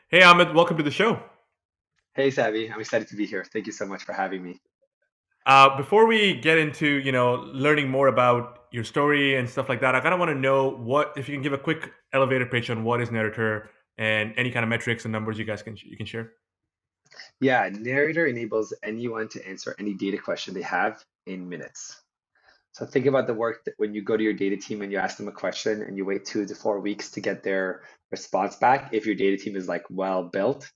Hey Ahmed, welcome to the show. Hey, Savvy. I'm excited to be here. Thank you so much for having me. Before we get into learning more about your story and stuff like that, I kind of want to know what if you can give a quick elevator pitch on what is Narrator and any kind of metrics and numbers you can share. Yeah, Narrator enables anyone to answer any data question they have in minutes. So think about the work that when you go to your data team and you ask them a question and you wait 2 to 4 weeks to get their response back. If your data team is like well built,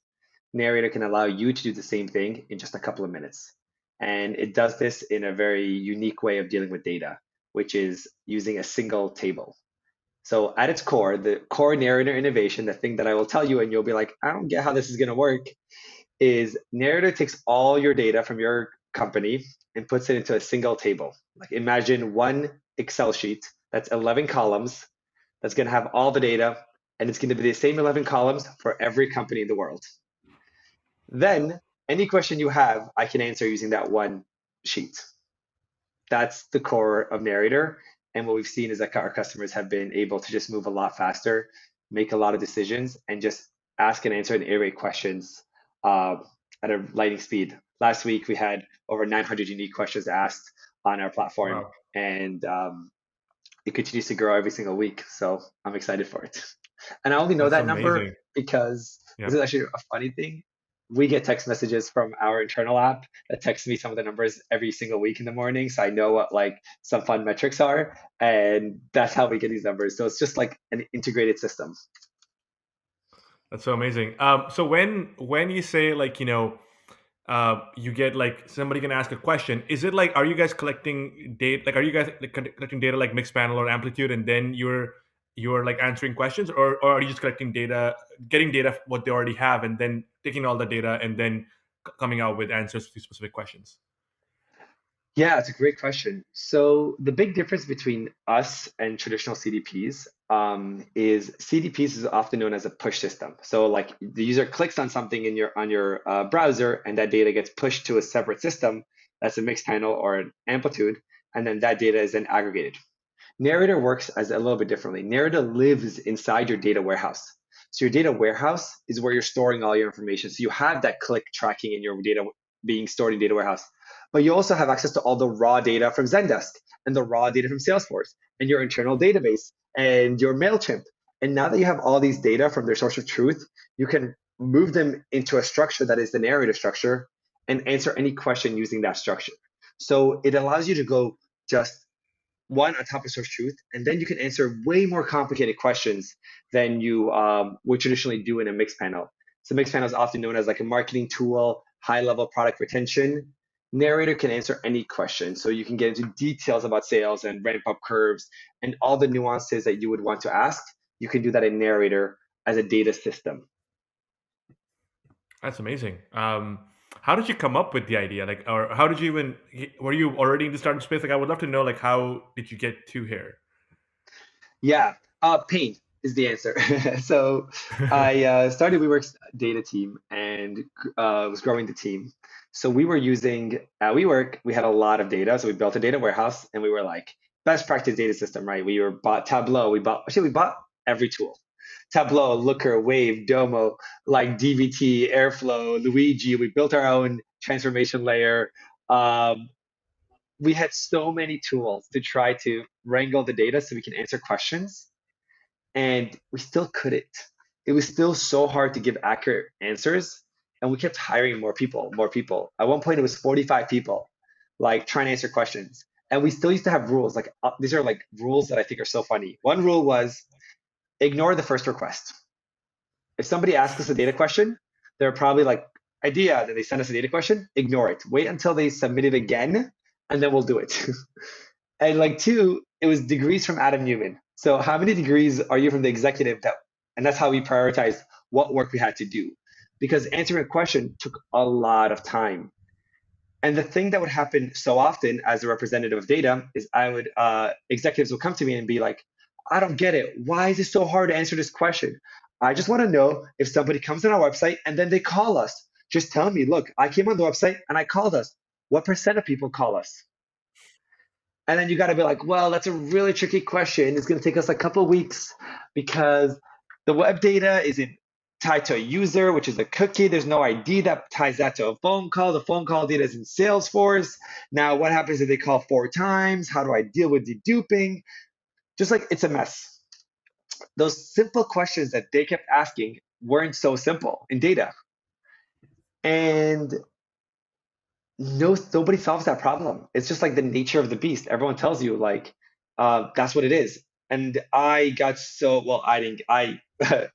Narrator can allow you to do the same thing in just a couple of minutes. And it does this in a very unique way of dealing with data, which is using a single table. So at its core, the core narrator innovation, the thing that I will tell you, and you'll be like, I don't get how this is going to work, is narrator takes all your data from your company and puts it into a single table. Like imagine one Excel sheet that's 11 columns that's going to have all the data, and it's going to be the same 11 columns for every company in the world. Then any question you have, I can answer using that one sheet. That's the core of Narrator. And what we've seen is that our customers have been able to just move a lot faster, make a lot of decisions, and just ask and answer and iterate questions uh, at a lightning speed. Last week, we had over 900 unique questions asked on our platform, Wow, and it continues to grow every single week. So I'm excited for it. And I only know that's that number amazing. because this Yeah, is actually a funny thing. We get text messages from our internal app that texts me some of the numbers every single week in the morning. So I know what like some fun metrics are. And that's how we get these numbers. So it's just like an integrated system. that's so amazing. So when you say you get like somebody can ask a question, is it like are you guys collecting data? Like are you guys like, collecting data like mixed panel or amplitude, and then you're like answering questions, or are you just collecting data, getting data what they already have, and then taking all the data and then coming out with answers to specific questions? Yeah, it's a great question. So the big difference between us and traditional CDPs is CDPs is often known as a push system. So like the user clicks on something in your browser, and that data gets pushed to a separate system that's a mixed panel or an amplitude, and then that data is then aggregated. Narrator works as a little bit differently. Narrator lives inside your data warehouse. So your data warehouse is where you're storing all your information. So you have that click tracking in your data being stored in data warehouse. But you also have access to all the raw data from Zendesk and the raw data from Salesforce and your internal database and your MailChimp. And now that you have all these data from their source of truth, you can move them into a structure that is the narrative structure and answer any question using that structure. So it allows you to go just one on top of source truth, and then you can answer way more complicated questions than you would traditionally do in a mixed panel. So mixed panel is often known as like a marketing tool, high level product retention. Narrator can answer any question. So you can get into details about sales and ramp up curves and all the nuances that you would want to ask. You can do that in Narrator as a data system. That's amazing. How did you come up with the idea? Like, or how did you even? Were you already in the startup space? Like, I would love to know. Like, how did you get to here? Yeah, pain is the answer. So I started WeWork's data team and was growing the team. So we were using at WeWork, we had a lot of data. So we built a data warehouse and we were like best practice data system, right? We were bought Tableau. We bought every tool. Tableau, Looker, Wave, Domo, like DBT, Airflow, Luigi. We built our own transformation layer. Um, we had so many tools to try to wrangle the data so we can answer questions, and we still couldn't. It was still so hard to give accurate answers, and we kept hiring more people, more people. At one point, it was 45 people, like trying to answer questions, and we still used to have rules. Like these are like rules that I think are so funny. One rule was ignore the first request. If somebody asks us a data question, they're probably like idea, then they send us a data question. Ignore it. Wait until they submit it again, and then we'll do it. And like two, it was degrees from Adam Newman. So how many degrees are you from the executive that, and that's how we prioritized what work we had to do. Because answering a question took a lot of time. And the thing that would happen so often as a representative of data is executives would come to me and be like, I don't get it. Why is it so hard to answer this question? I just want to know if somebody comes on our website and then they call us. Just tell me, look, I came on the website and I called us. What percent of people call us? And then you got to be like, well, that's a really tricky question. It's going to take us a couple of weeks because the web data is in tied to a user, which is a cookie. There's no ID that ties that to a phone call. The phone call data is in Salesforce. Now, what happens if they call 4 times? How do I deal with deduping? Just like it's a mess. Those simple questions that they kept asking weren't so simple in data. And nobody solves that problem. It's just like the nature of the beast. Everyone tells you like that's what it is. And I got so well. I didn't. I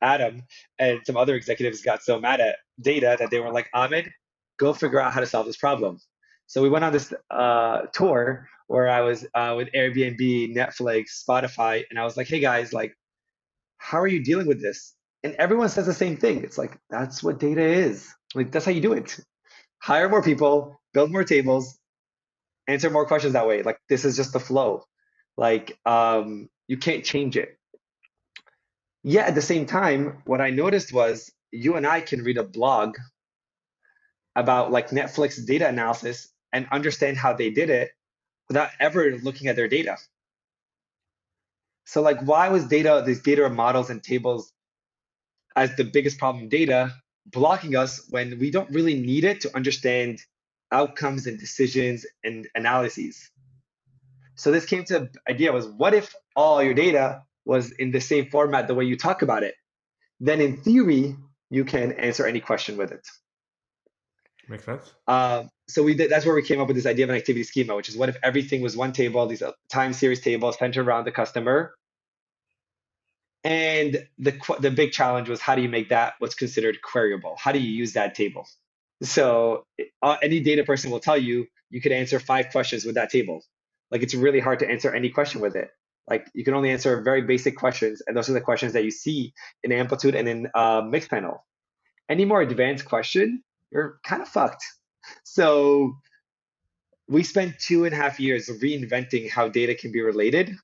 Adam and some other executives got so mad at data that they were like, Ahmed, go figure out how to solve this problem. So we went on this tour where I was with Airbnb, Netflix, Spotify, and I was like, hey guys, like, how are you dealing with this? And everyone says the same thing. It's like that's what data is. Like that's how you do it. Hire more people, build more tables, answer more questions that way. Like this is just the flow. Like you can't change it. Yet at the same time, what I noticed was you and I can read a blog about like Netflix data analysis and understand how they did it without ever looking at their data. So like why was data, these data models and tables as the biggest problem data blocking us when we don't really need it to understand outcomes and decisions and analyses? So this came to the idea was what if all your data was in the same format the way you talk about it? Then in theory, you can answer any question with it. Makes sense. So we did, that's where we came up with this idea of an activity schema, which is what if everything was one table, these time series tables centered around the customer. And the big challenge was how do you make that what's considered queryable? How do you use that table? So any data person will tell you you could answer 5 questions with that table. Like it's really hard to answer any question with it. Like you can only answer very basic questions, and those are the questions that you see in Amplitude and in Mixpanel. Any more advanced question, you're kind of fucked. So we spent 2.5 years reinventing how data can be related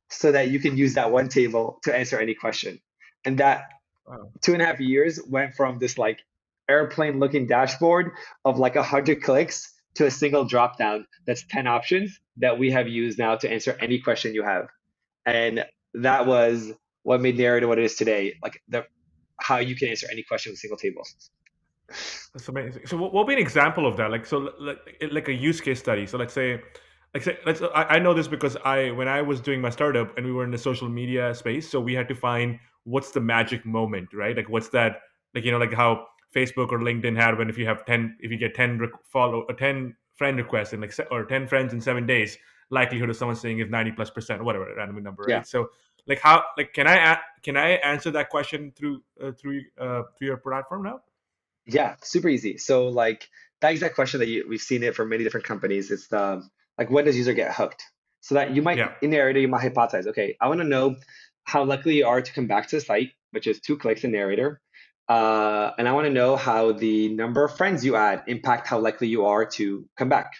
so that you can use that one table to answer any question. And that Wow. 2.5 years went from this like airplane looking dashboard of like 100 clicks to a single drop down that's 10 options that we have used now to answer any question you have. And that was what made Narrator what it is today. Like the how you can answer any question with a single table. That's amazing. So, what will be an example of that? Like, so, like a use case study. So, let's say, I know this because when I was doing my startup and we were in the social media space, so we had to find what's the magic moment, right? Like, what's that? Like, like how Facebook or LinkedIn had when if you have 10, if you get 10 follow or 10 friend requests in or 10 friends in 7 days, likelihood of someone saying is 90+%, whatever random number, Yeah. right? So, like, how, like, can I answer that question through your platform now? Yeah, super easy. So like that exact question that we've seen it for many different companies. It's the like when does user get hooked? So that you might Yeah. in narrator you might hypothesize, okay, I want to know how likely you are to come back to the site, which is 2 clicks in narrator. And I want to know how the number of friends you add impact how likely you are to come back.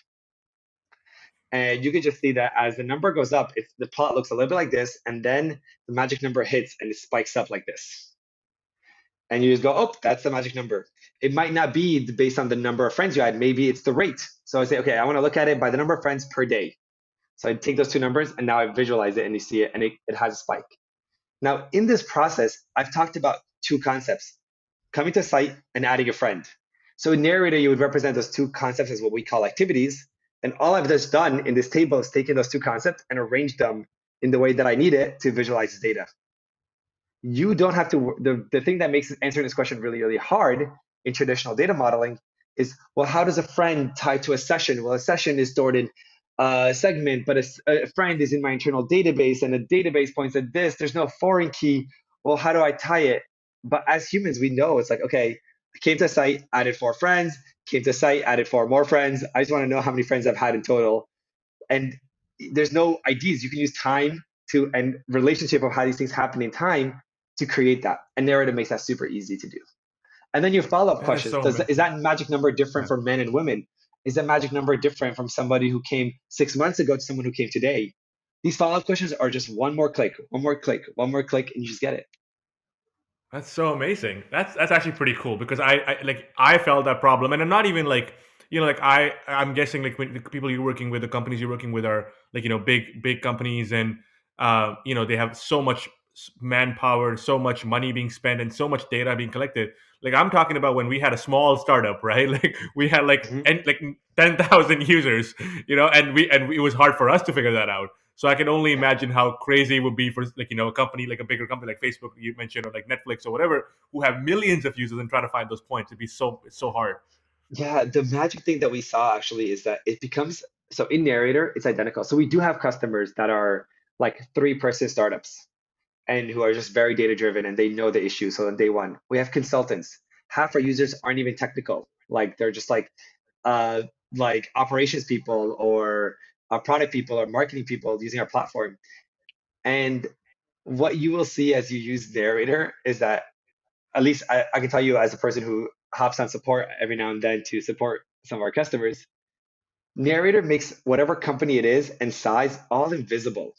And you can just see that as the number goes up, the plot looks a little bit like this, and then the magic number hits and it spikes up like this. And you just go, oh, that's the magic number. It might not be based on the number of friends you had. Maybe it's the rate. So I say, okay, I want to look at it by the number of friends per day. So I take those two numbers and now I visualize it and you see it and it has a spike. Now, in this process, I've talked about two concepts, coming to a site and adding a friend. So in Narrator, you would represent those two concepts as what we call activities. And all I've just done in this table is taken those two concepts and arranged them in the way that I need it to visualize this data. You don't have to, the thing that makes answering this question really, really hard in traditional data modeling is, well, how does a friend tie to a session? Well, a session is stored in a segment, but a friend is in my internal database and a database points at this. There's no foreign key. Well, how do I tie it? But as humans, we know it's like, okay, I came to a site, added 4 friends, came to a site, added 4 more friends. I just want to know how many friends I've had in total. And there's no IDs. You can use time to and relationship of how these things happen in time to create that. And narrative makes that super easy to do. And then your follow-up That is questions. so Is amazing. that magic number different Yeah. for men and women? Is that magic number different from somebody who came 6 months ago to someone who came today? These follow-up questions are just one more click, one more click, one more click, and you just get it. That's so amazing. That's actually pretty cool because I felt that problem, and I'm not even like like I'm guessing like when the people you're working with, the companies you're working with are like big companies, and they have manpower, so much money being spent, and so much data being collected. Like I'm talking about when we had a small startup, right? Like we had Mhm. like 10,000 users, and it was hard for us to figure that out. So I can only Yeah. imagine how crazy it would be for like a company like a bigger company like Facebook you mentioned, or like Netflix or whatever, who have millions of users and try to find those points. It's so hard. Yeah, the magic thing that we saw actually is that it becomes so in Narrator, it's identical. So we do have customers that are like three-person startups and who are just very data driven and they know the issue. So on day one, we have consultants. Half our users aren't even technical. Like they're just uh like operations people or product people or marketing people using our platform. And what you will see as you use Narrator is that at least I can tell you as a person who hops on support every now and then to support some of our customers, Narrator makes whatever company it is and size all invisible.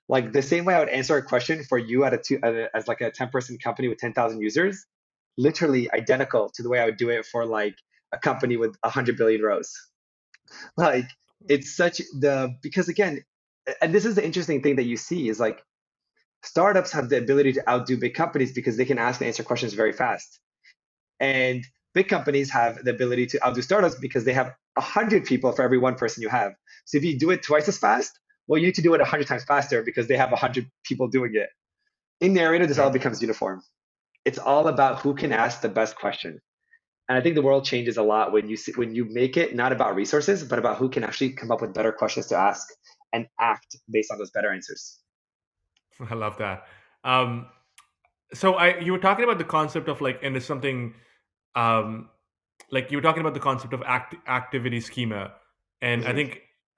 Like the same way I would answer a question for you as like a 10-person company with 10,000 users, literally identical to the way I would do it for like a company with 100 billion rows. Like it's such the because again, and this is the interesting thing that you see is like startups have the ability to outdo big companies because they can ask and answer questions very fast. And big companies have the ability to outdo startups because they have 100 people for every one person you have. So if you do it twice as fast, well, you need to do it 100 times faster because they have 100 people doing it. In Narrator, this all Yeah. becomes uniform. It's all about who can ask the best question. And I think the world changes a lot when you make it not about resources, but about who can actually come up with better questions to ask and act based on those better answers. I love that. Um, so I you were talking about the concept of like, and it's something, um, like you were talking about the concept of activity schema, and Mhm.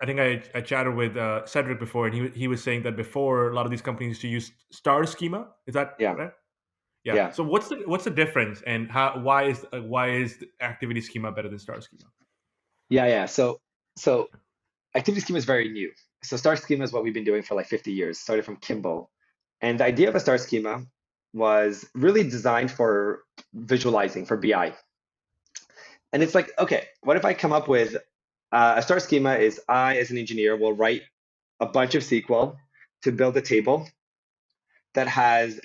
I think I chatted with Cedric before, and he was saying that before a lot of these companies used to use star schema. Is that Yeah, right? Yeah. yeah, So what's the difference, and why is the activity schema better than star schema? yeah. So activity schema is very new. So star schema is what we've been doing for like 50 years, started from Kimball. And the idea of a star schema was really designed for visualizing, for BI. And it's like, okay, what if I come up with a star schema is I, as an engineer, will write a bunch of SQL to build a table that has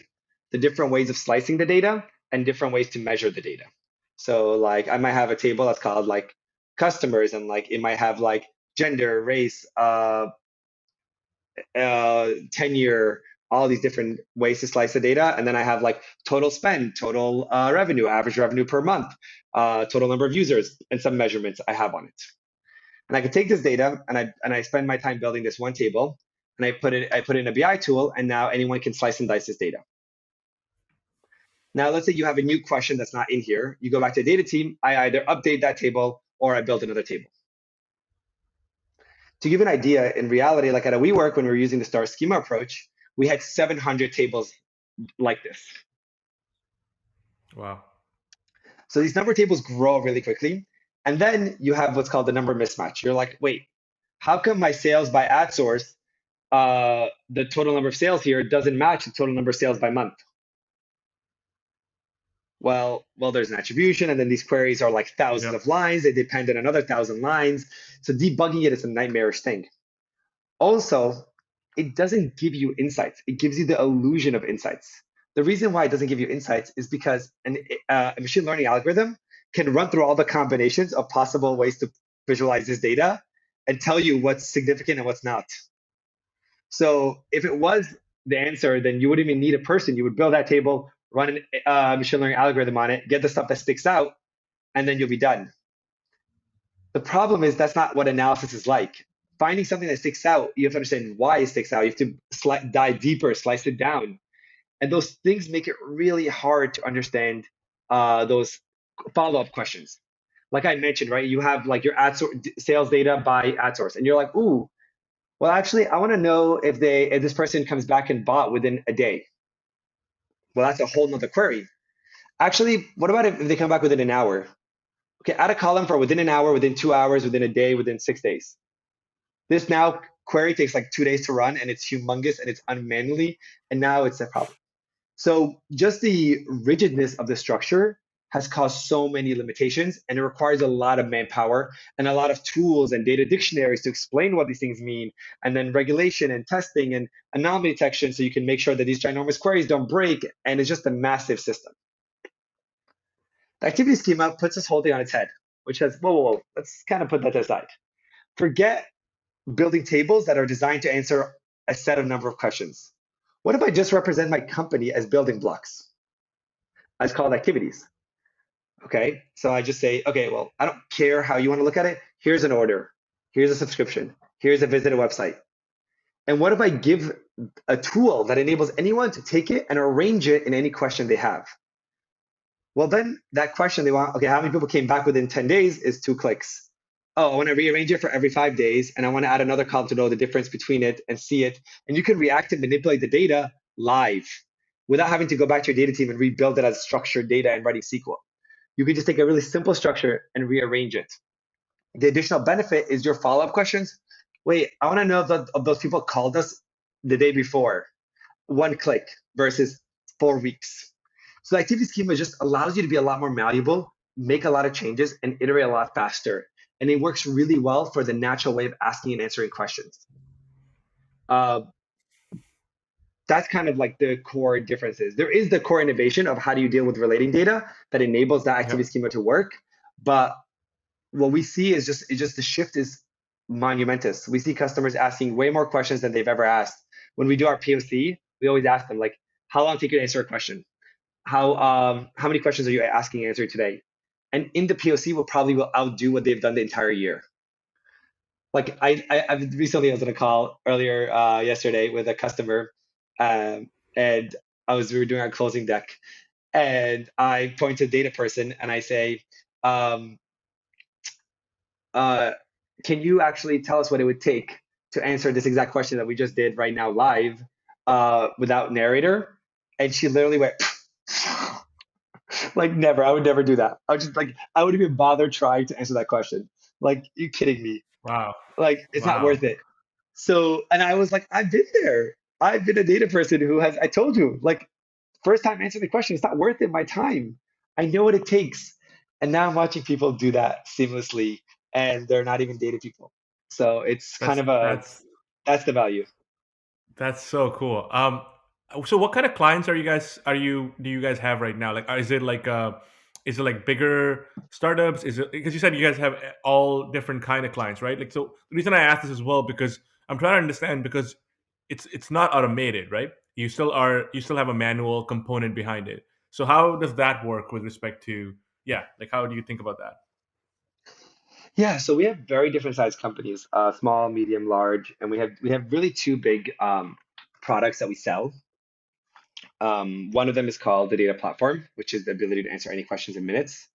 the different ways of slicing the data and different ways to measure the data. So like I might have a table that's called like customers and like it might have like gender, race, tenure, all these different ways to slice the data. And then I have like total spend, total revenue, average revenue per month, total number of users, and some measurements I have on it. And I can take this data and I spend my time building this one table and I put it in a BI tool and now anyone can slice and dice this data. Now let's say you have a new question that's not in here. You go back to the data team, I either update that table or I build another table. To give an idea, in reality, like at a WeWork, when we were using the star schema approach, we had 700 tables like this. Wow. So these number tables grow really quickly. And then you have what's called the number mismatch. You're like, wait, how come my sales by ad source, the total number of sales here doesn't match the total number of sales by month? Well, there's an attribution, and then these queries are like thousands Yep. of lines. They depend on another thousand lines. So debugging it is a nightmarish thing. Also, it doesn't give you insights. It gives you the illusion of insights. The reason why it doesn't give you insights is because a machine learning algorithm can run through all the combinations of possible ways to visualize this data and tell you what's significant and what's not. So if it was the answer, then you wouldn't even need a person. You would build that table, run a machine learning algorithm on it, get the stuff that sticks out, and then you'll be done. The problem is that's not what analysis is like. Finding something that sticks out, you have to understand why it sticks out. You have to dive deeper, slice it down. And those things make it really hard to understand those follow-up questions. Like I mentioned, right? You have like your sales data by ad source, and you're like, ooh, well, actually, I want to know if this person comes back and bought within a day. Well, that's a whole nother query. Actually, what about if they come back within an hour? Okay, add a column for within an hour, within 2 hours, within a day, within 6 days. This now query takes like 2 days to run and it's humongous and it's unmanually, and now it's a problem. So just the rigidness of the structure has caused so many limitations, and it requires a lot of manpower and a lot of tools and data dictionaries to explain what these things mean, and then regulation and testing and anomaly detection so you can make sure that these ginormous queries don't break, and it's just a massive system. The activity schema puts this whole thing on its head, which says, whoa, whoa, whoa, let's kind of put that aside. Forget building tables that are designed to answer a set of number of questions. What if I just represent my company as building blocks, as called activities? Okay, so I just say, okay, well, I don't care how you want to look at it. Here's an order. Here's a subscription. Here's a visit a website. And what if I give a tool that enables anyone to take it and arrange it in any question they have? Well, then that question they want, okay, how many people came back within 10 days is 2 clicks. Oh, I want to rearrange it for every 5 days, and I want to add another column to know the difference between it and see it. And you can react and manipulate the data live without having to go back to your data team and rebuild it as structured data and writing SQL. You can just take a really simple structure and rearrange it. The additional benefit is your follow-up questions. Wait, I want to know if those people called us the day before. 1 click versus 4 weeks. So the activity schema just allows you to be a lot more malleable, make a lot of changes, and iterate a lot faster. And it works really well for the natural way of asking and answering questions. Uh, that's kind of like the core differences. There is the core innovation of how do you deal with relating data that enables that Yep. activity schema to work. But what we see is just the shift is monumentous. We see customers asking way more questions than they've ever asked. When we do our POC, we always ask them like, how long take you to answer a question? How many questions are you asking and answering today? And in the POC, will probably will outdo what they've done the entire year. Like I recently was on a call earlier yesterday with a customer, and we were doing our closing deck, and I point to a data person and I say, um, uh, can you actually tell us what it would take to answer this exact question that we just did right now live without narrator? And she literally went, like, never. I would never do that. I would just like, I wouldn't even bother trying to answer that question. Like, you kidding me? Wow. Like, it's not Wow. worth it. So, and I was like, I've been there. I've been a data person who has, I told you, like, first time answering the question, it's not worth it, my time. I know what it takes. And now I'm watching people do that seamlessly, and they're not even data people. So it's kind That's of a, that's that's the value. that's so cool. So what kind of clients do you guys have right now? Like, is it like bigger startups? Is it because you said you guys have all different kind of clients, right? Like, so the reason I asked this as well because I'm trying to understand because it's not automated, right? You still have a manual component behind it. So how does that work with respect to yeah? Like, how do you think about that? Yeah, so we have very different sized companies, small, medium, large, and we have really two big products that we sell. One of them is called the data platform, which is the ability to answer any questions in minutes,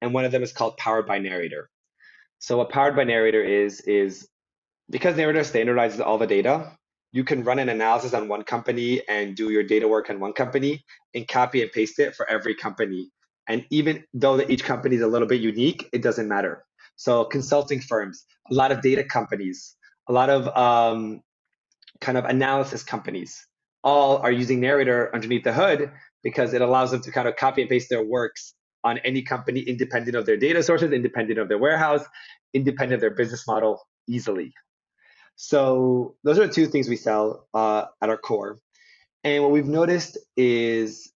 and one of them is called Powered by Narrator. So what Powered by Narrator is because Narrator standardizes all the data, you can run an analysis on one company and do your data work on one company and copy and paste it for every company. And even though each company is a little bit unique, it doesn't matter. So consulting firms, a lot of data companies, a lot of kind of analysis companies, all are using Narrator underneath the hood because it allows them to kind of copy and paste their works on any company independent of their data sources, independent of their warehouse, independent of their business model easily. So those are the two things we sell at our core. And what we've noticed is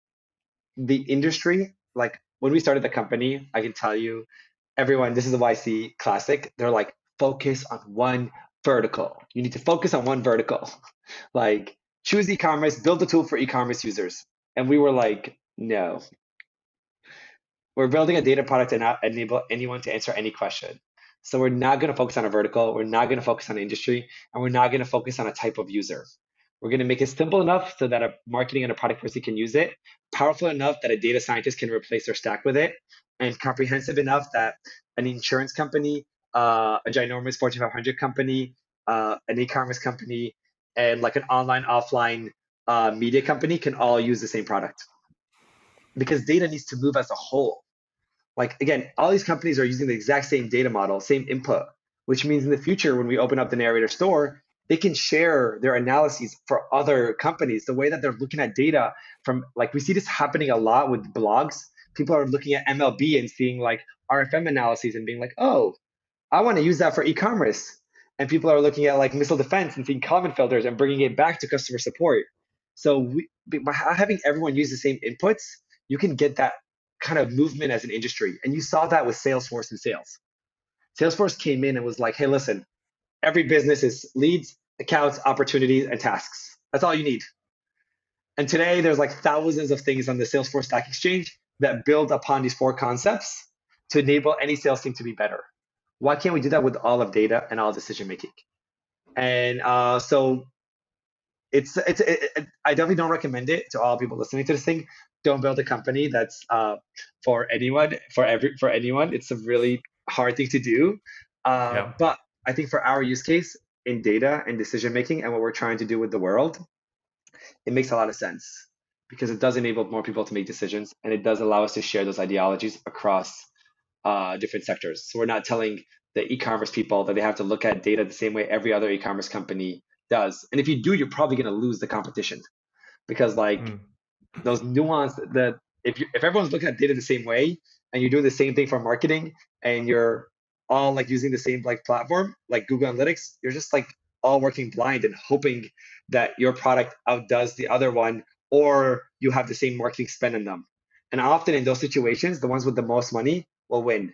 the industry, like when we started the company, I can tell you, everyone, this is a YC classic. They're like, focus on one vertical. You need to focus on one vertical. Like, choose e-commerce, build a tool for e-commerce users. And we were like, no, we're building a data product to not enable anyone to answer any question. So we're not going to focus on a vertical. We're not going to focus on industry, and we're not going to focus on a type of user. We're going to make it simple enough so that a marketing and a product person can use it, powerful enough that a data scientist can replace their stack with it, and comprehensive enough that an insurance company, a ginormous Fortune 500 company, an e-commerce company, and like an online, offline media company can all use the same product because data needs to move as a whole. Like again, all these companies are using the exact same data model, same input, which means in the future, when we open up the Narrator store, they can share their analyses for other companies. The way that they're looking at data from, like, we see this happening a lot with blogs. People are looking at MLB and seeing like RFM analyses and being like, oh, I want to use that for e-commerce. And people are looking at like missile defense and seeing comment filters and bringing it back to customer support. So by having everyone use the same inputs, you can get that kind of movement as an industry. And you saw that with Salesforce and sales. Salesforce came in and was like, hey, listen, every business is leads, accounts, opportunities, and tasks. That's all you need. And today there's like thousands of things on the Salesforce Stack Exchange that build upon these four concepts to enable any sales team to be better. Why can't we do that with all of data and all decision making? And so I definitely don't recommend it to all people listening to this thing. Don't build a company that's for anyone, for anyone. It's a really hard thing to do. Yeah. But I think for our use case in data and decision making and what we're trying to do with the world, it makes a lot of sense because it does enable more people to make decisions and it does allow us to share those ideologies across different sectors. So we're not telling the e-commerce people that they have to look at data the same way every other e-commerce company does. And if you do, you're probably going to lose the competition because like Mm. those nuance that if everyone's looking at data the same way and you're doing the same thing for marketing and you're all like using the same like platform like Google Analytics, you're just like all working blind and hoping that your product outdoes the other one or you have the same marketing spend on them. And often in those situations, the ones with the most money will win.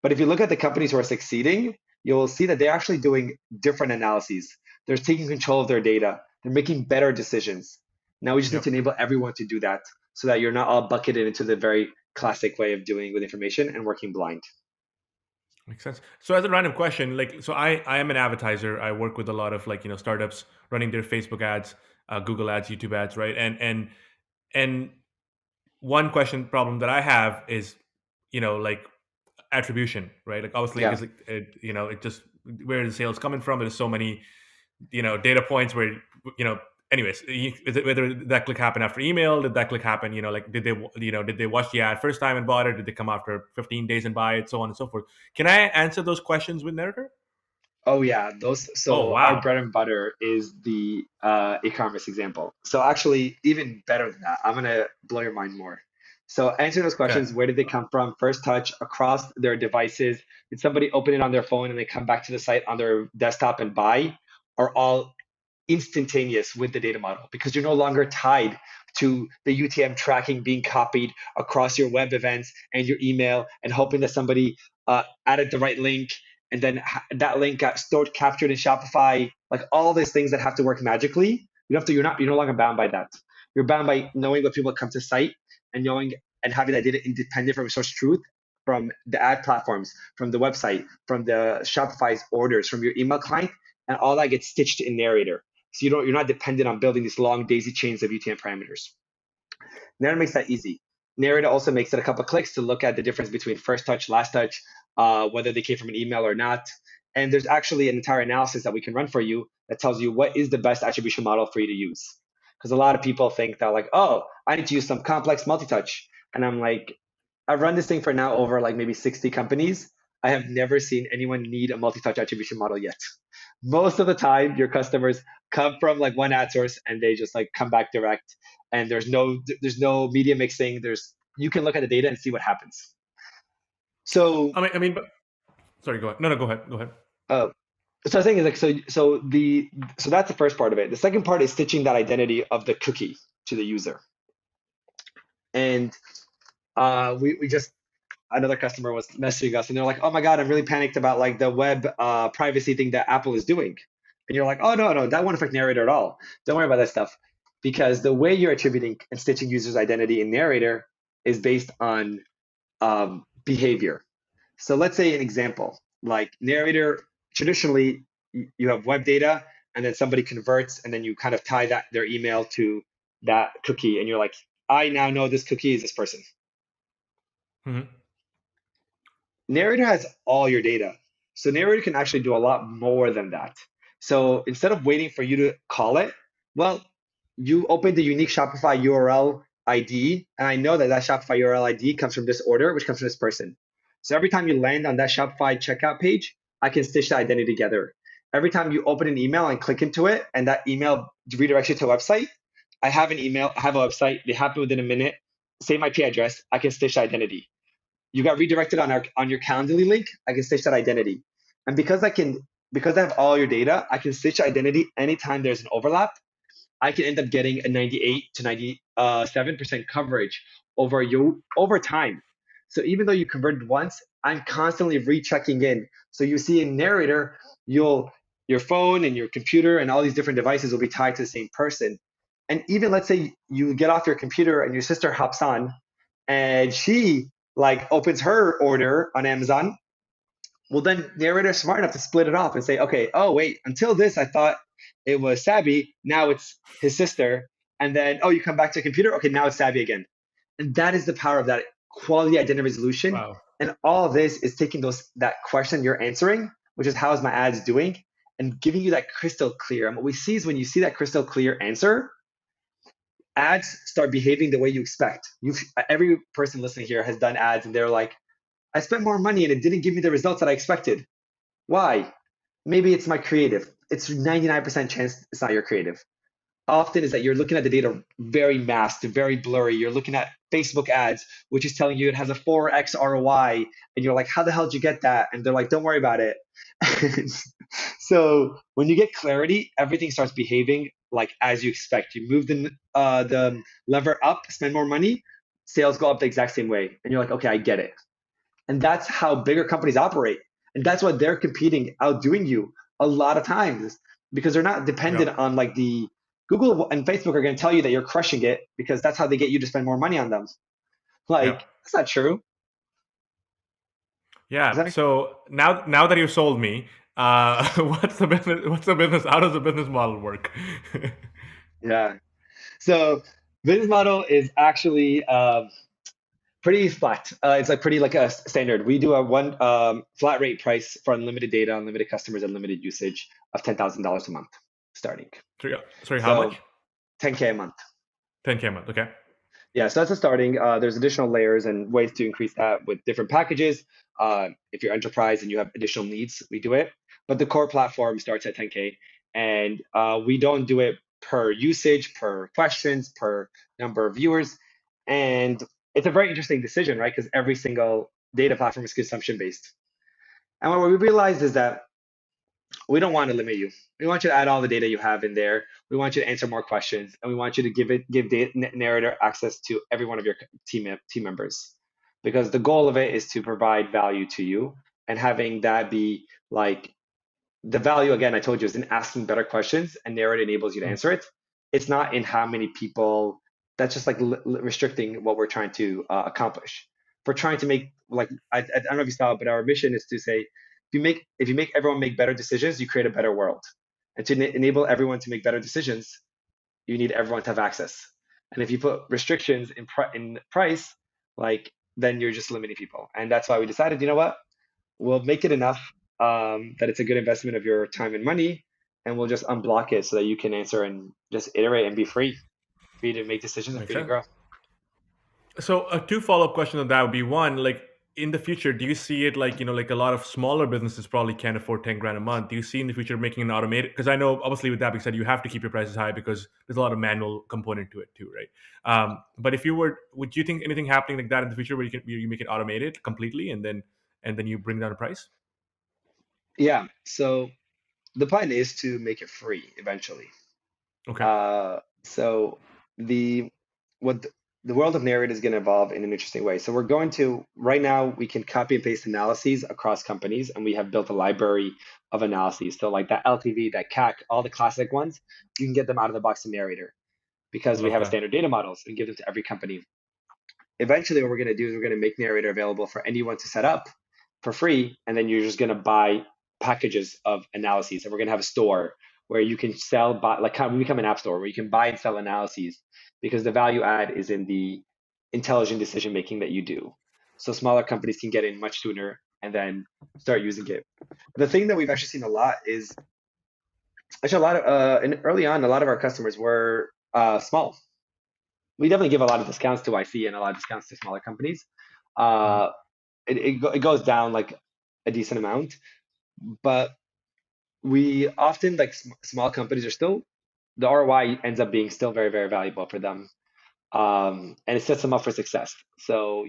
But if you look at the companies who are succeeding, you'll see that they're actually doing different analyses. They're taking control of their data. They're making better decisions. Now we just need Yep. to enable everyone to do that so that you're not all bucketed into the very classic way of doing with information and working blind. Makes sense. So as a random question, like, so I am an advertiser. I work with a lot of like, startups running their Facebook ads, Google ads, YouTube ads, right? And one question problem that I have is, like attribution, right? Like obviously, Yeah. because it just where the sales coming from. There's so many data points where you know anyways whether that click happened after email, did that click happen, like did they watch the ad first time and bought it, did they come after 15 days and buy it, so on and so forth. Can I answer those questions with Narrator? Oh yeah, those. Oh So our wow. bread and butter is the e-commerce example. So actually, even better than that, I'm gonna blow your mind more. So answer those Okay. questions. Where did they come from? First touch across their devices. Did somebody open it on their phone and they come back to the site on their desktop and buy? Are all instantaneous with the data model because you're no longer tied to the UTM tracking being copied across your web events and your email and hoping that somebody added the right link and then that link got stored captured in Shopify, like all these things that have to work magically. You're no longer bound by that. You're bound by knowing what people come to site and knowing and having that data independent from source truth from the ad platforms, from the website, from the Shopify's orders, from your email client, and all that gets stitched in Narrator. So you're not dependent on building these long daisy chains of UTM parameters. Narrator makes that easy. Narrator also makes it a couple of clicks to look at the difference between first touch, last touch, whether they came from an email or not. And there's actually an entire analysis that we can run for you that tells you what is the best attribution model for you to use. Because a lot of people think that like, oh, I need to use some complex multi-touch. And I'm like, I've run this thing for now over like maybe 60 companies. I have never seen anyone need a multi-touch attribution model yet. Most of the time, your customers come from like one ad source and they just like come back direct. And there's no media mixing. You can look at the data and see what happens. So I mean, but sorry, go ahead. No, go ahead, go ahead. uh, so the thing is like so that's the first part of it. The second part is stitching that identity of the cookie to the user. And we just another customer was messaging us and they're like, oh my God, I'm really panicked about like the web privacy thing that Apple is doing. And you're like, oh no, that won't affect Narrator at all. Don't worry about that stuff. Because the way you're attributing and stitching users' identity in Narrator is based on behavior. So let's say an example, like Narrator, traditionally you have web data and then somebody converts and then you kind of tie that their email to that cookie and you're like, I now know this cookie is this person. Hmm. Narrator has all your data. So Narrator can actually do a lot more than that. So instead of waiting for you to call it, well, you open the unique Shopify URL ID, and I know that that Shopify URL ID comes from this order, which comes from this person. So every time you land on that Shopify checkout page, I can stitch the identity together. Every time you open an email and click into it, and that email redirects you to a website, I have an email, I have a website, they happen within a minute. same IP address, I can stitch the identity. You got redirected on your Calendly link, I can stitch that identity. And because I have all your data, I can stitch identity anytime there's an overlap. I can end up getting a 98 to 97% coverage over time. So even though you converted once, I'm constantly rechecking in. So you see in Narrator, you'll your phone and your computer and all these different devices will be tied to the same person. And even let's say you get off your computer and your sister hops on and she like opens her order on Amazon, well, then narrator's smart enough to split it off and say, okay, oh wait, until this I thought it was Sabby, now it's his sister, and then oh, you come back to a computer, okay, now it's Sabby again, and that is the power of that quality identity resolution. Wow. And all of this is taking that question you're answering, which is how is my ads doing, and giving you that crystal clear. And what we see is when you see that crystal clear answer, ads start behaving the way you expect. Every person listening here has done ads, and they're like, I spent more money and it didn't give me the results that I expected. Why? Maybe it's my creative. It's 99% chance it's not your creative. Often is that you're looking at the data very masked, very blurry. You're looking at Facebook ads, which is telling you it has a 4x ROI. And you're like, how the hell did you get that? And they're like, don't worry about it. So when you get clarity, everything starts behaving like as you expect. You move the lever up, spend more money, sales go up the exact same way. And you're like, okay, I get it. And that's how bigger companies operate. And that's why they're competing, outdoing you a lot of times because they're not Yeah. dependent on like the Google and Facebook are going to tell you that you're crushing it because that's how they get you to spend more money on them. Yeah. Like, that's not true. Does that Yeah. make So now that you sold me, what's the business? What's the business? How does the business model work? Yeah. So business model is actually pretty flat. It's like pretty like a standard. We do a one flat rate price for unlimited data, unlimited customers, unlimited usage of $10,000 a month starting. Sorry, how So much? 10K a month. 10K a month. Okay. Yeah, so that's a starting. There's additional layers and ways to increase that with different packages. If you're enterprise and you have additional needs, we do it. But the core platform starts at 10K, and we don't do it per usage, per questions, per number of viewers. And it's a very interesting decision, right? Because every single data platform is consumption based. And what we realized is that we don't want to limit you. We want you to add all the data you have in there. We want you to answer more questions, and we want you to give narrator access to every one of your team members, because the goal of it is to provide value to you, and having that be like the value again. I told you is in asking better questions, and narrator enables you to Mm. answer it. It's not in how many people. That's just like restricting what we're trying to accomplish. We're trying to make like I don't know if you saw, but our mission is to say if you make everyone make better decisions, you create a better world. And to enable everyone to make better decisions, you need everyone to have access. And if you put restrictions in price, like then you're just limiting people. And that's why we decided, you know what, we'll make it enough that it's a good investment of your time and money, and we'll just unblock it so that you can answer and just iterate and be free to make decisions and Makes free to sense. grow. So, two follow-up questions on that would be one, like in the future, do you see it like, like a lot of smaller businesses probably can't afford 10 grand a month. Do you see in the future making an automated? Because I know obviously with that being said, you have to keep your prices high because there's a lot of manual component to it too, right? But if you would you think anything happening like that in the future where you make it automated completely and then you bring down the price? Yeah. So the plan is to make it free eventually. Okay. So the what the world of narrative is going to evolve in an interesting way. So we're going to right now we can copy and paste analyses across companies, and we have built a library of analyses. So like that LTV, that CAC, all the classic ones, you can get them out of the box in Narrator because we Love have a that. standard data models and give them to every company. Eventually, what we're going to do is we're going to make Narrator available for anyone to set up for free, and then you're just going to buy packages of analyses, and we're going to have a store where you can sell, buy, like kind of become an app store where you can buy and sell analyses, because the value add is in the intelligent decision making that you do. So smaller companies can get in much sooner and then start using it. The thing that we've actually seen a lot is actually a lot of and early on, a lot of our customers were small. We definitely give a lot of discounts to IC and a lot of discounts to smaller companies. Mhm. Uh, it goes down like a decent amount, but we often like small companies are still the ROI ends up being still very valuable for them. and it sets them up for success. So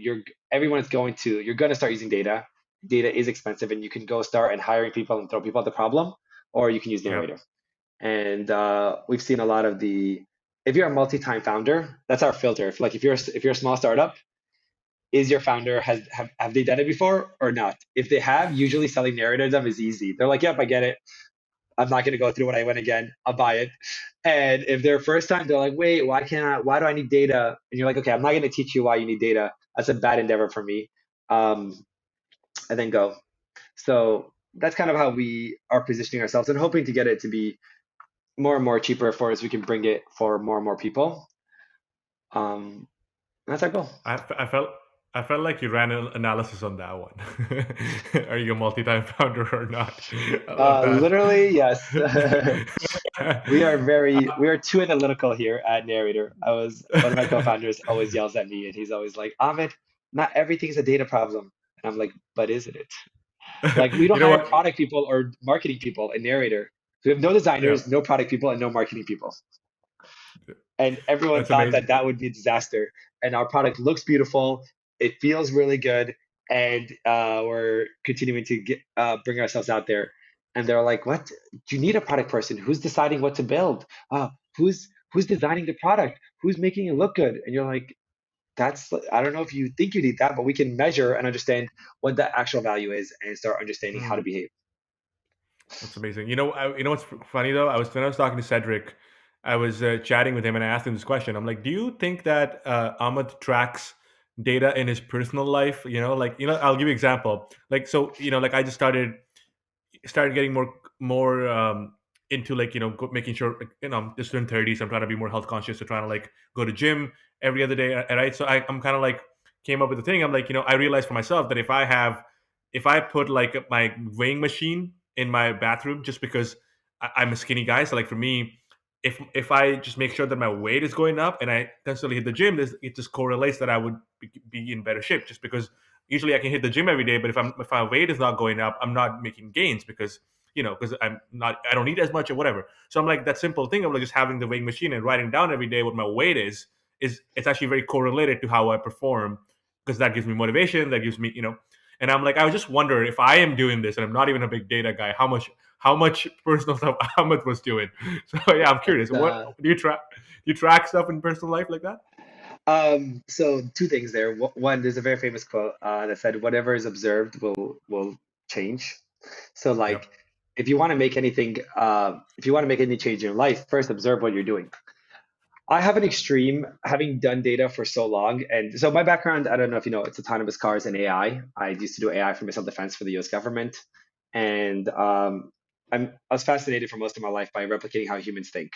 everyone is you're going to start using data. Data is expensive, and you can go start and hiring people and throw people at the problem, or you can use Yep. Narrator. And we've seen a lot of if you're a multi-time founder, that's our filter. If you're a small startup, is your founder have they done it before or not? If they have, usually selling Narrator to them is easy. They're like, yep, I get it. I'm not going to go through what I went again. I'll buy it. And if they're first time, they're like, wait, why do I need data? And you're like, okay, I'm not going to teach you why you need data. That's a bad endeavor for me. Um, and then go. So that's kind of how we are positioning ourselves and hoping to get it to be more and more cheaper for us. We can bring it for more and more people. That's our goal. I felt like you ran an analysis on that one. Are you a multi-time founder or not? I love that. Literally, yes. We are too analytical here at Narrator. One of my co-founders always yells at me and he's always like, Ahmed, not everything is a data problem. And I'm like, but isn't it? Like we don't You know hire what? product people or marketing people in Narrator. We have no Yeah, designers, no product people, and no marketing people. And everyone that's thought amazing. that that would be a disaster. And our product looks beautiful, it feels really good, and we're continuing to bring ourselves out there. And they're like, "What? Do you need a product person? Who's deciding what to build? Who's designing the product? Who's making it look good?" And you're like, "That's I don't know if you think you need that, but we can measure and understand what the actual value is and start understanding how to Mm, behave." that's amazing. You know what's funny though? When I was talking to Cedric, I was chatting with him and I asked him this question. I'm like, "Do you think that Ahmed tracks data in his personal life? You know, like I'll give you an example. Like, so like I just started getting more into like making sure like, I'm just in 30s. I'm trying to be more health conscious. So trying to like go to gym every other day, right? So I'm kind of like came up with the thing. I'm like I realized for myself that if I put like my weighing machine in my bathroom just because I'm a skinny guy. So like for me, if I just make sure that my weight is going up and I constantly hit the gym, it just correlates that I would be in better shape just because usually I can hit the gym every day, but if my weight is not going up, I'm not making gains because because I don't eat as much or whatever. So I'm like that simple thing of like just having the weighing machine and writing down every day what my weight is it's actually very correlated to how I perform because that gives me motivation, that gives me and I'm like I was just wonder if I am doing this and I'm not even a big data guy, how much personal stuff Ahmed was doing. So yeah, I'm curious. That's What do you track? Do you track stuff in personal life like that? So two things there. One, there's a very famous quote that said, "Whatever is observed will change." So, Yep. like, if you want to make any change in your life, first observe what you're doing. I have an extreme, having done data for so long, and so my background, I don't know if you know, it's autonomous cars and AI. I used to do AI for missile defense for the U.S. government, and I was fascinated for most of my life by replicating how humans think.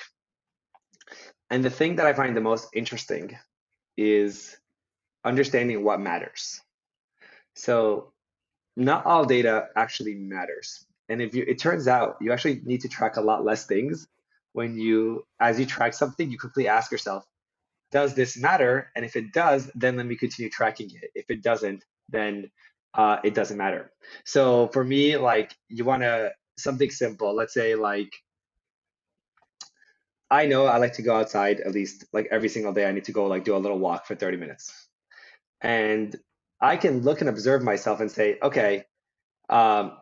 And the thing that I find the most interesting is understanding what matters. So not all data actually matters. And it turns out you actually need to track a lot less things as you track something, you quickly ask yourself, does this matter? And if it does, then let me continue tracking it. If it doesn't, then it doesn't matter. So for me, like you want to something simple. Let's say like I know I like to go outside at least like every single day. I need to go like do a little walk for 30 minutes. And I can look and observe myself and say, okay, um,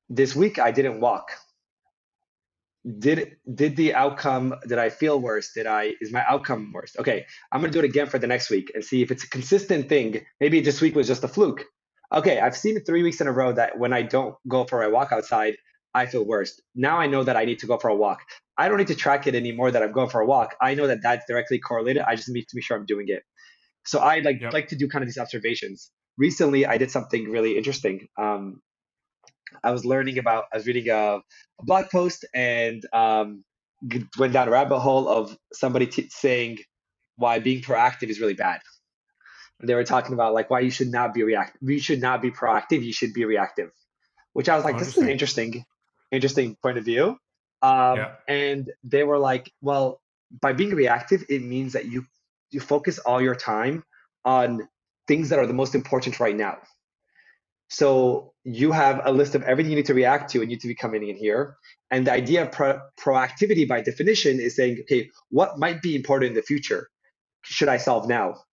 this week I didn't walk. Did the outcome, did I feel worse? Is my outcome worse? Okay, I'm gonna do it again for the next week and see if it's a consistent thing. Maybe this week was just a fluke. Okay, I've seen it 3 weeks in a row that when I don't go for a walk outside, I feel worse. Now I know that I need to go for a walk. I don't need to track it anymore that I'm going for a walk. I know that that's directly correlated. I just need to make sure I'm doing it. So I Yep. like to do kind of these observations. Recently, I did something really interesting. I was reading a blog post and went down a rabbit hole of somebody saying why being proactive is really bad. And they were talking about like why you should not be reactive. You should not be proactive. You should be reactive. Which I was Oh, like, this is an interesting. interesting point of view. Yeah. And they were like, well, by being reactive, it means that you focus all your time on things that are the most important right now. So you have a list of everything you need to react to and you need to be coming in here. And the idea of proactivity by definition is saying, okay, what might be important in the future? should I solve now?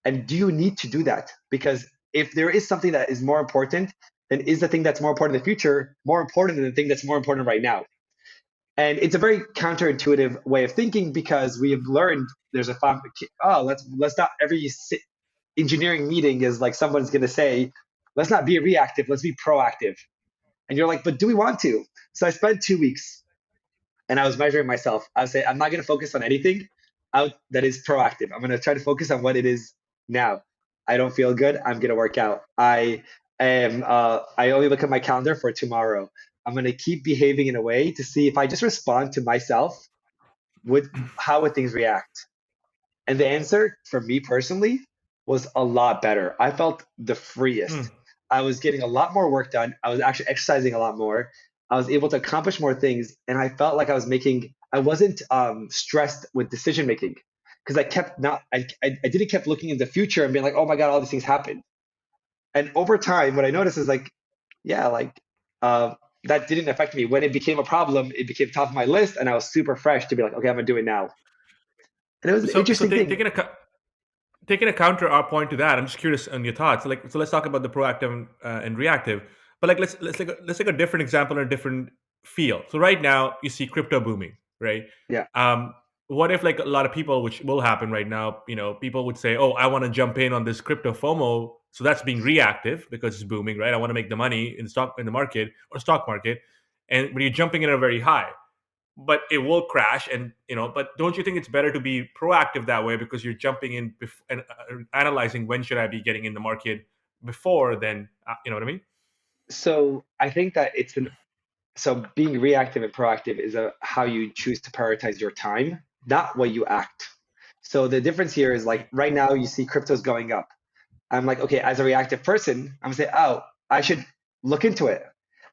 And do you need to do that? Because if there is something that is more important, then is the thing that's more important in the future more important than the thing that's more important right now? And it's a very counterintuitive way of thinking because we have learned there's a oh, let's not every engineering meeting is like someone's going to say, let's not be reactive, let's be proactive. And you're like, but do we want to? So I spent 2 weeks and I was measuring myself. I would say, I'm not going to focus on anything out that is proactive. I'm going to try to focus on what it is now. I don't feel good. I'm going to work out. I only look at my calendar for tomorrow. I'm going to keep behaving in a way to see if I just respond to myself, would how would things react? And the answer for me personally was a lot better. I felt the Hmm. freest. I was getting a lot more work done. I was actually exercising a lot more. I was able to accomplish more things. And I felt like I wasn't stressed with decision making because I kept not, I didn't kept looking in the future and being like, oh my God, all these things happen. And over time, what I noticed is like, yeah, like uh, that didn't affect me. When it became a problem, it became top of my list. And I was super fresh to be like, okay, I'm going to do it now. And it was an So interesting thing. taking a counter our point to that, I'm just curious on your thoughts. Like, so let's talk about the proactive and reactive. But like, let's take a different example in a different field. So right now, you see crypto booming, right? Yeah. Um, what if like a lot of people, which will happen right now, people would say, "Oh, I want to jump in on this crypto FOMO." So that's being reactive because it's booming, right? I want to make the money in the market or stock market, and when you're jumping in at a very high, but it will crash, and but don't you think it's better to be proactive that way because you're jumping in and analyzing when should I be getting in the market before then, you know what I mean? So I think that so being reactive and proactive is how you choose to prioritize your time, not what you act. So the difference here is like right now you see crypto's going up. I'm like, okay, as a reactive person, I'm gonna say, oh, I should look into it.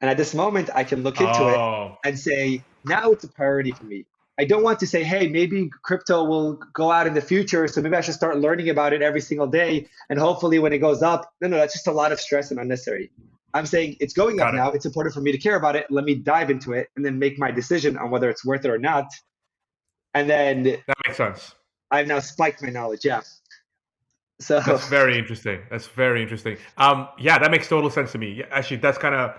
And at this moment, I can look into it Oh, and say, now it's a priority for me. I don't want to say, hey, maybe crypto will go out in the future, so maybe I should start learning about it every single day. And hopefully when it goes up, no, that's just a lot of stress and unnecessary. I'm saying it's going up got it. now. It's important for me to care about it. Let me dive into it and then make my decision on whether it's worth it or not. And then That makes sense. I've now spiked my knowledge. Yeah. So That's very interesting. That's very interesting. Yeah, that makes total sense to me. Yeah, actually, that's kind of.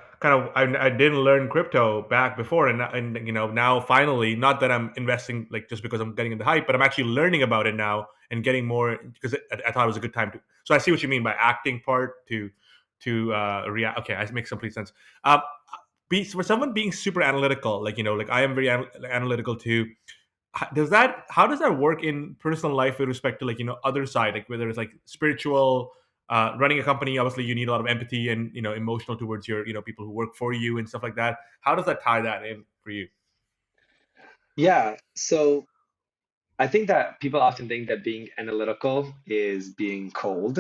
I didn't learn crypto back before, and now finally, not that I'm investing like just because I'm getting in the hype, but I'm actually learning about it now and getting more because I thought it was a good time to. So I see what you mean by acting part to react. Okay, it makes complete sense. For someone being super analytical, like I am very analytical too. How does that work in personal life with respect to other side, like whether it's like spiritual, running a company? Obviously you need a lot of empathy and emotional towards your people who work for you and stuff like that. How does that tie that in for you? yeah. So I think that people often think that being analytical is being cold,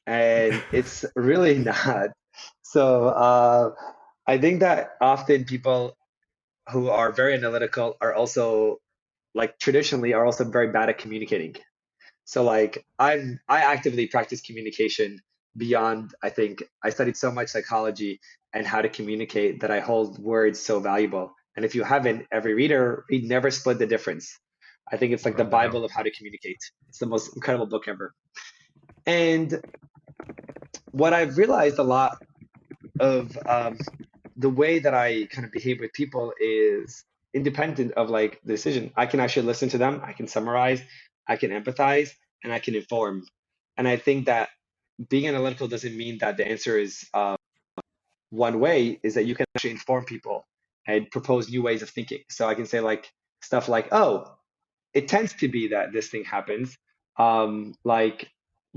and it's really not. So I think that often people who are very analytical are also like traditionally are also very bad at communicating. So like I actively practice communication beyond, I think I studied so much psychology and how to communicate that I hold words so valuable. And if you haven't, every reader read Never Split the Difference. I think it's I'll like the write that down. Bible of how to communicate. It's the most incredible book ever. And what I've realized a lot of the way that I kind of behave with people is independent of like the decision. I can actually listen to them, I can summarize, I can empathize, and I can inform. And I think that being analytical doesn't mean that the answer is one way, is that you can actually inform people and propose new ways of thinking. So I can say like stuff like, oh, it tends to be that this thing happens. Like,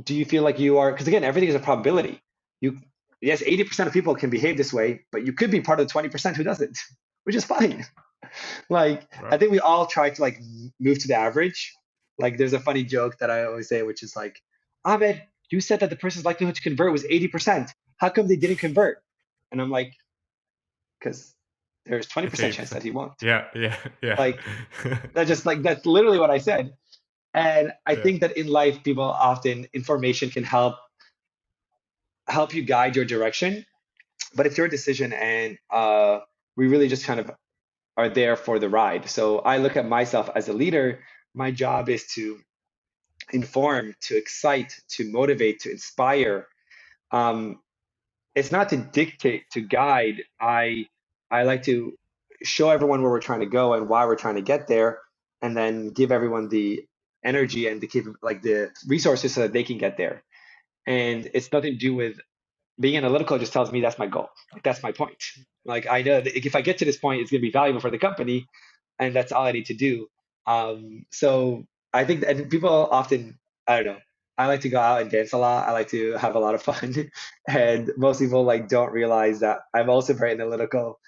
do you feel like you are, because again, everything is a probability. You, yes, 80% of people can behave this way, but you could be part of the 20% who doesn't, which is fine. Like, I Right. think we all try to like move to the average. Like, there's a funny joke that I always say, which is like, Ahmed, you said that the person's likelihood to convert was 80%. How come they didn't convert? And I'm like, because there's It's 20% chance 80%. that he won't. Yeah, yeah, yeah. Like, that's literally what I said. And I Yeah. think that in life, people often information can help you guide your direction. But it's your decision, and we really just kind of are there for the ride. So I look at myself as a leader. My job is to inform, to excite, to motivate, to inspire. Um, it's not to dictate, to guide. I like to show everyone where we're trying to go and why we're trying to get there, and then give everyone the energy and like the resources so that they can get there. And it's nothing to do with being analytical. Just tells me that's my goal. Like that's my point. Like I know that if I get to this point, it's going to be valuable for the company, and that's all I need to do. So I think that people often, I don't know. I like to go out and dance a lot. I like to have a lot of fun, and most people like don't realize that I'm also very analytical.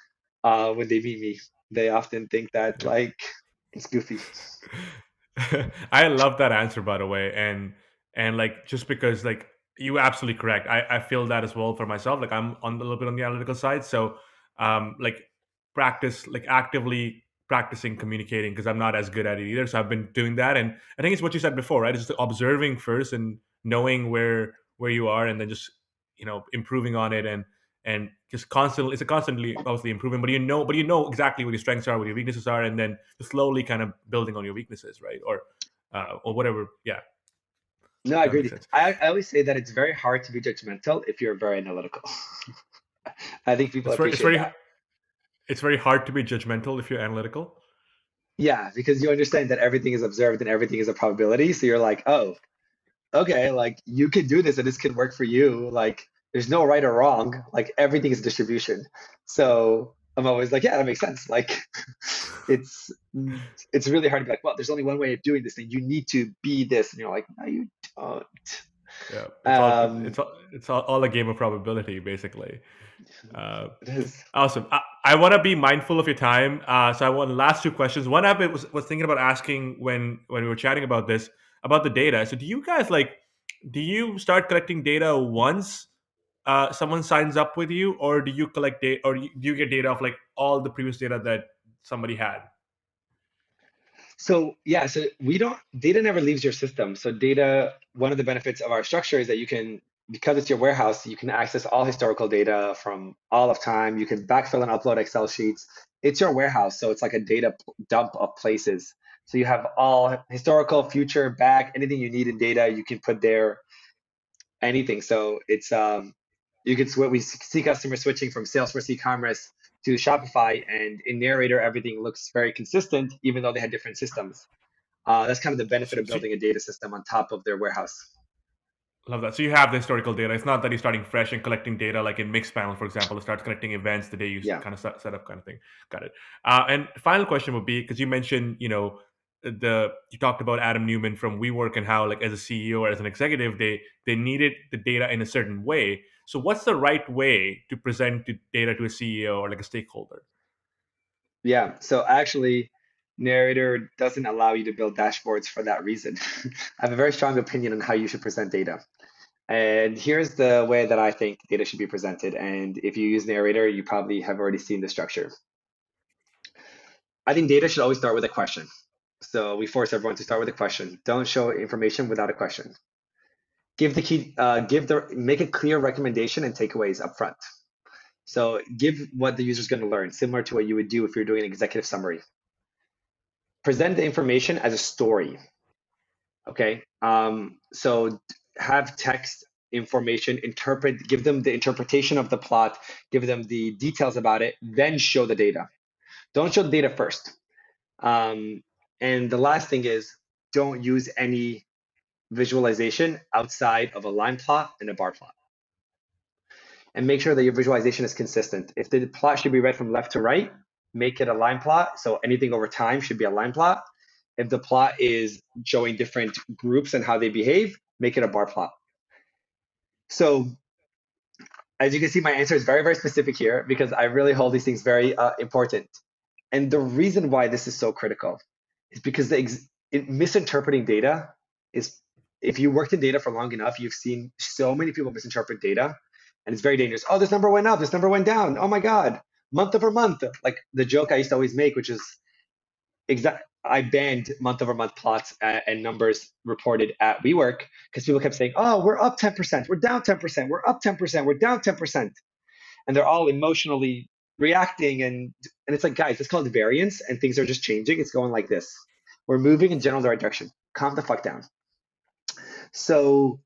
When they meet me, they often think that Yep. like it's goofy. I love that answer, by the way, and like just because like you absolutely correct. I feel that as well for myself. Like I'm on a little bit on the analytical side, so like practice like actively practicing communicating because I'm not as good at it either. So I've been doing that, and I think it's what you said before, right? It's just observing first and knowing where you are, and then just improving on it and just constantly it's a constantly obviously improving, but you know exactly what your strengths are, what your weaknesses are, and then just slowly kind of building on your weaknesses, right? Or whatever. Yeah, No, I that agree makes with you. sense. I always say that it's very hard to be judgmental if you're very analytical. I think people it's very it's appreciate very that. it's very hard to be judgmental if you're analytical. Yeah, because you understand that everything is observed and everything is a probability. So you're like, oh, okay, like you can do this and this can work for you. Like there's no right or wrong. Like everything is distribution. So I'm always like, yeah, that makes sense. Like it's it's really hard to be like, well, there's only one way of doing this thing. You need to be this. And you're like, no, you don't. Yeah, Um, all a game of probability, basically. Uh, it is. Awesome. I want to be mindful of your time. So I want last two questions. One I was thinking about asking when we were chatting about this about the data. So do you guys do you start collecting data once someone signs up with you, or do you collect data, or do you get data of like all the previous data that somebody had? So yeah, so we don't data never leaves your system. So data, one of the benefits of our structure is that you can, because it's your warehouse, you can access all historical data from all of time. You can backfill and upload Excel sheets. It's your warehouse, so it's like a dump of places. So you have all historical, future, back, anything you need in data, you can put there, anything. So it's you can we see customers switching from Salesforce e-commerce to Shopify, and in Narrator everything looks very consistent, even though they had different systems. That's kind of the benefit So, of building a data system on top of their warehouse. love that. So you have the historical data. It's not that you're starting fresh and collecting data like in Mixpanel, for example. It starts collecting events the day you Yeah, kind of set up, kind of thing. Got it. And final question would be because you mentioned, you talked about Adam Newman from WeWork and how like as a CEO or as an executive, they needed the data in a certain way. So what's the right way to present the data to a CEO or like a stakeholder? yeah. So actually, Narrator doesn't allow you to build dashboards for that reason. I have a very strong opinion on how you should present data. And here's the way that I think data should be presented. And if you use Narrator, you probably have already seen the structure. I think data should always start with a question. So we force everyone to start with a question. Don't show information without a question. Make a clear recommendation and takeaways up front. So give what the user is going to learn, similar to what you would do if you're doing an executive summary. Present the information as a story. Okay. So have text information, give them the interpretation of the plot, give them the details about it, then show the data. Don't show the data first. Um, and the last thing is don't use any visualization outside of a line plot and a bar plot. And make sure that your visualization is consistent. If the plot should be read from left to right, make it a line plot. So anything over time should be a line plot. If the plot is showing different groups and how they behave, make it a bar plot. So as you can see, my answer is very, very specific here because I really hold these things very important. And the reason why this is so critical is because misinterpreting data is, if you worked in data for long enough, you've seen so many people misinterpret data, and it's very dangerous. Oh, this number went up, this number went down. Oh my God, month over month. Like the joke I used to always make, which is I banned month over month plots and numbers reported at WeWork because people kept saying, oh, we're up 10%, we're down 10%, we're up 10%, we're down 10%. And they're all emotionally reacting. And it's like, guys, it's called variance and things are just changing. It's going like this. We're moving in general the right direction. Calm the fuck down. So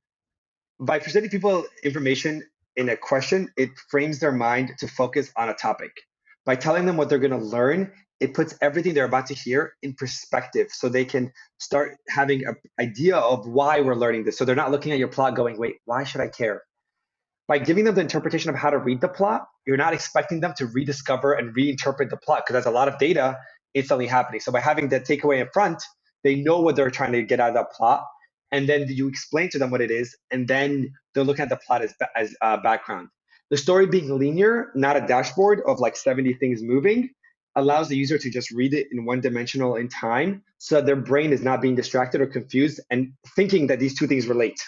by presenting people information in a question, it frames their mind to focus on a topic. By telling them what they're going to learn, it puts everything they're about to hear in perspective so they can start having an idea of why we're learning this. So they're not looking at your plot going, wait, why should I care? By giving them the interpretation of how to read the plot, you're not expecting them to rediscover and reinterpret the plot because there's a lot of data instantly happening. So by having the takeaway in front, they know what they're trying to get out of that plot. And then you explain to them what it is, and then they're looking at the plot as background. The story being linear, not a dashboard of like 70 things moving, allows the user to just read it in one dimensional in time so that their brain is not being distracted or confused and thinking that these two things relate.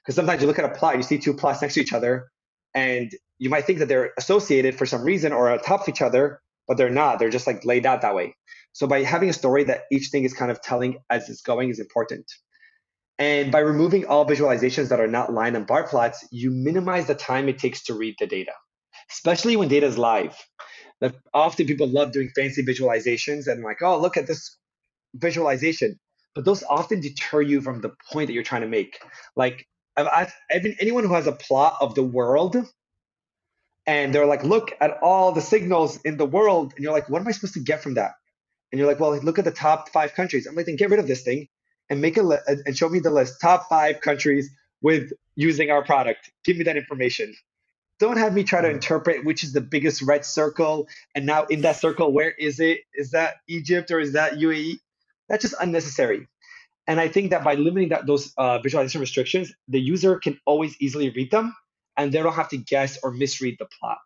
Because sometimes you look at a plot, you see two plots next to each other, and you might think that they're associated for some reason or on top of each other, but they're not. They're just like laid out that way. So by having a story that each thing is kind of telling as it's going is important. And by removing all visualizations that are not line and bar plots, you minimize the time it takes to read the data, especially when data is live. That often people love doing fancy visualizations and like, oh, look at this visualization. But those often deter you from the point that you're trying to make. Like anyone who has a plot of the world and they're like, look at all the signals in the world, and you're like, what am I supposed to get from that? And you're like, well, look at the top 5 countries. I'm like, then get rid of this thing and make and show me the list. Top 5 countries with using our product. Give me that information. Don't have me try to Mm. interpret which is the biggest red circle, and now in that circle, where is it? Is that Egypt or is that UAE? That's just unnecessary. And I think that by limiting those visualization restrictions, the user can always easily read them, and they don't have to guess or misread the plot.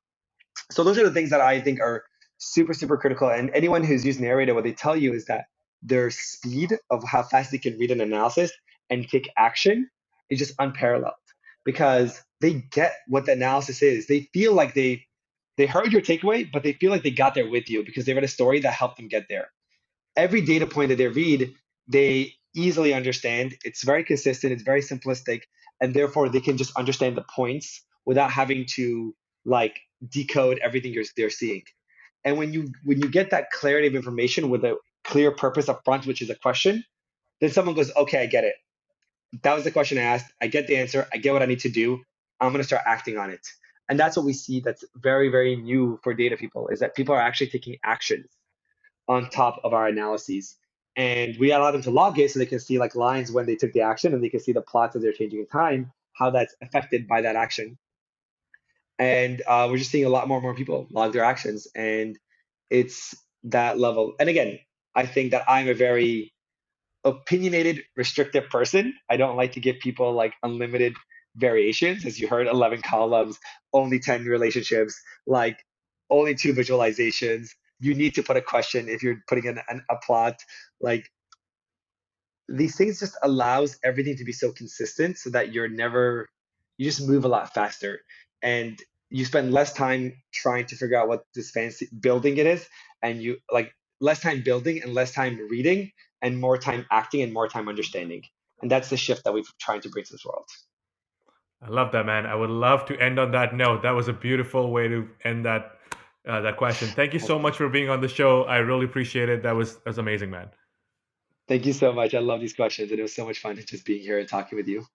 So those are the things that I think are super, super critical. And anyone who's used Narrator, what they tell you is that their speed of how fast they can read an analysis and take action is just unparalleled because they get what the analysis is. They feel like they heard your takeaway, but they feel like they got there with you because they read a story that helped them get there. Every data point that they read, they easily understand. It's very consistent, it's very simplistic, and therefore they can just understand the points without having to like decode everything they're seeing. And when you get that clarity of information with a clear purpose up front, which is a question, then someone goes, okay, I get it. That was the question I asked. I get the answer. I get what I need to do. I'm going to start acting on it. And that's what we see that's very, very new for data people is that people are actually taking actions on top of our analyses. And we allow them to log it so they can see like lines when they took the action and they can see the plots as they're changing in time, how that's affected by that action. And we're just seeing a lot more and more people log their actions. And it's that level. And again, I think that I'm a very opinionated, restrictive person. I don't like to give people like unlimited variations. As you heard, 11 columns, only 10 relationships, like only 2 visualizations. You need to put a question if you're putting in a plot. Like these things just allows everything to be so consistent so that you just move a lot faster and you spend less time trying to figure out what this fancy building it is, and you like less time building and less time reading and more time acting and more time understanding. And that's the shift that we're trying to bring to this world. I love that, man. I would love to end on that note. That was a beautiful way to end that question. Thank you so much for being on the show. I really appreciate it. That was amazing, man. Thank you so much. I love these questions and it was so much fun just being here and talking with you.